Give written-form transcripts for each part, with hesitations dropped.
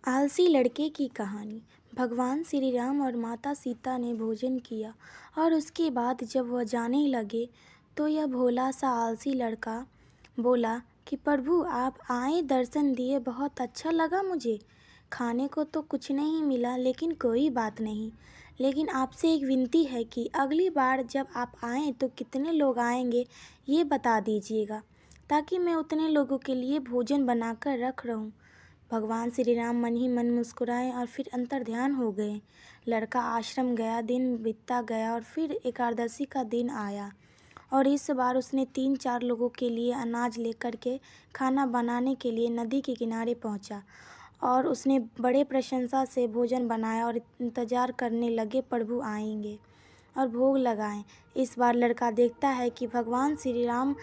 आलसी लड़के की कहानी। भगवान श्री राम और माता सीता ने भोजन किया और उसके बाद जब वह जाने लगे तो यह भोला सा आलसी लड़का बोला कि प्रभु आप आए, दर्शन दिए, बहुत अच्छा लगा मुझे। खाने को तो कुछ नहीं मिला, लेकिन कोई बात नहीं। लेकिन आपसे एक विनती है कि अगली बार जब आप आएँ तो कितने लोग आएंगे ये बता दीजिएगा, ताकि मैं उतने लोगों के लिए भोजन बनाकर रख रहूं। भगवान श्री राम मन ही मन मुस्कुराए और फिर अंतर्ध्यान हो गए। लड़का आश्रम गया, दिन बीतता गया और फिर एकादशी का दिन आया और इस बार उसने 3-4 लोगों के लिए अनाज लेकर के खाना बनाने के लिए नदी के किनारे पहुंचा और उसने बड़े प्रशंसा से भोजन बनाया और इंतज़ार करने लगे प्रभु आएंगे और भोग लगाएं। इस बार लड़का देखता है कि भगवान श्री राम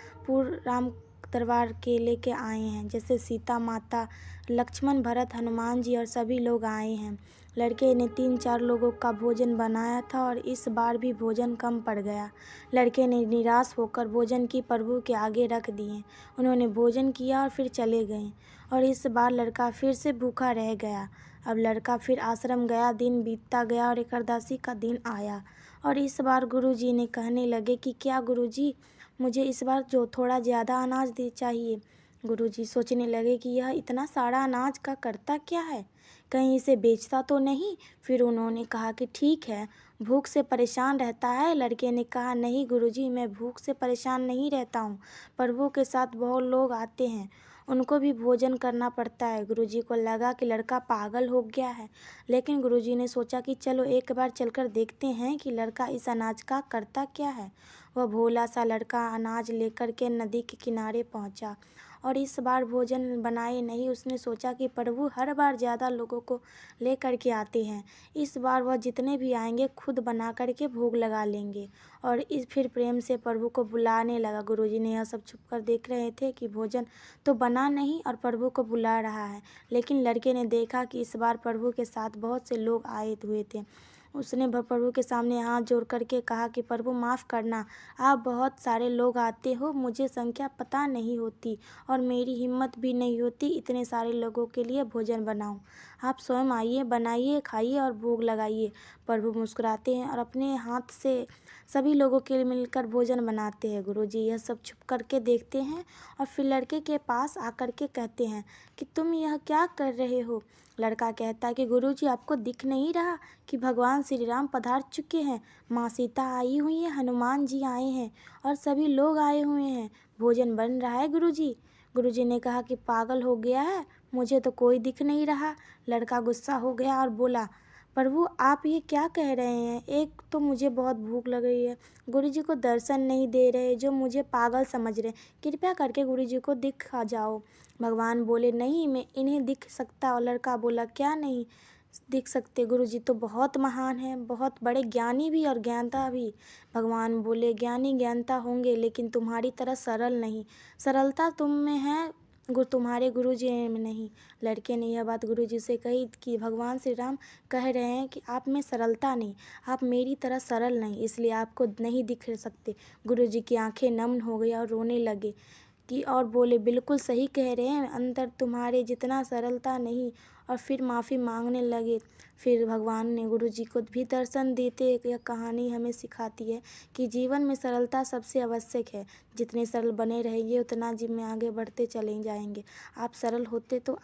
दरबार के लेके आए हैं, जैसे सीता माता, लक्ष्मण, भरत, हनुमान जी और सभी लोग आए हैं। लड़के ने 3-4 लोगों का भोजन बनाया था और इस बार भी भोजन कम पड़ गया। लड़के ने निराश होकर भोजन की प्रभु के आगे रख दिए। उन्होंने भोजन किया और फिर चले गए और इस बार लड़का फिर से भूखा रह गया। अब लड़का फिर आश्रम गया, दिन बीतता गया और एकादशी का दिन आया और इस बार गुरुजी ने कहने लगे कि क्या गुरुजी, मुझे इस बार जो थोड़ा ज़्यादा अनाज दे चाहिए। गुरुजी सोचने लगे कि यह इतना सारा अनाज का करता क्या है, कहीं इसे बेचता तो नहीं। फिर उन्होंने कहा कि ठीक है, भूख से परेशान रहता है। लड़के ने कहा नहीं गुरुजी, मैं भूख से परेशान नहीं रहता हूँ, प्रभु के साथ बहुत लोग आते हैं, उनको भी भोजन करना पड़ता है। गुरुजी को लगा कि लड़का पागल हो गया है, लेकिन गुरुजी ने सोचा कि चलो एक बार चलकर देखते हैं कि लड़का इस अनाज का करता क्या है। वह भोला सा लड़का अनाज लेकर के नदी के किनारे पहुंचा और इस बार भोजन बनाए नहीं। उसने सोचा कि प्रभु हर बार ज़्यादा लोगों को ले कर के आते हैं, इस बार वह जितने भी आएंगे खुद बना कर के भोग लगा लेंगे। और इस फिर प्रेम से प्रभु को बुलाने लगा। गुरुजी ने यह सब छुप कर देख रहे थे कि भोजन तो बना नहीं और प्रभु को बुला रहा है, लेकिन लड़के ने देखा कि इस बार प्रभु के साथ बहुत से लोग आए हुए थे। उसने प्रभु के सामने हाथ जोड़ करके कहा कि प्रभु माफ़ करना, आप बहुत सारे लोग आते हो, मुझे संख्या पता नहीं होती और मेरी हिम्मत भी नहीं होती इतने सारे लोगों के लिए भोजन बनाऊं। आप स्वयं आइए, बनाइए, खाइए और भोग लगाइए। प्रभु मुस्कुराते हैं और अपने हाथ से सभी लोगों के लिए मिलकर भोजन बनाते हैं। गुरुजी यह सब छुप करके देखते हैं और फिर लड़के के पास आकर के कहते हैं कि तुम यह क्या कर रहे हो। लड़का कहता है कि गुरुजी आपको दिख नहीं रहा कि भगवान श्री राम पधार चुके हैं, माँ सीता आई हुई हैं, हनुमान जी आए हैं और सभी लोग आए हुए हैं, भोजन बन रहा है गुरुजी। गुरुजी ने कहा कि पागल हो गया है, मुझे तो कोई दिख नहीं रहा। लड़का गुस्सा हो गया और बोला, प्रभु आप ये क्या कह रहे हैं, एक तो मुझे बहुत भूख लग रही है, गुरुजी को दर्शन नहीं दे रहे, जो मुझे पागल समझ रहे, कृपया करके गुरुजी को दिखा जाओ। भगवान बोले नहीं, मैं इन्हें दिख सकता। और लड़का बोला क्या नहीं दिख सकते, गुरुजी तो बहुत महान हैं, बहुत बड़े ज्ञानी भी और ज्ञाता भी। भगवान बोले ज्ञानी ज्ञानता होंगे, लेकिन तुम्हारी तरह सरल नहीं, सरलता तुम में है, तुम्हारे गुरुजी में नहीं। लड़के ने यह बात गुरुजी से कही कि भगवान श्री राम कह रहे हैं कि आप में सरलता नहीं, आप मेरी तरह सरल नहीं, इसलिए आपको नहीं दिख सकते। गुरुजी की आंखें नम हो गई और रोने लगे कि और बोले बिल्कुल सही कह रहे हैं, अंदर तुम्हारे जितना सरलता नहीं। और फिर माफ़ी मांगने लगे। फिर भगवान ने गुरुजी को भी दर्शन देते। यह कहानी हमें सिखाती है कि जीवन में सरलता सबसे आवश्यक है। जितने सरल बने रहेंगे उतना जीवन में आगे बढ़ते चले जाएंगे। आप सरल होते तो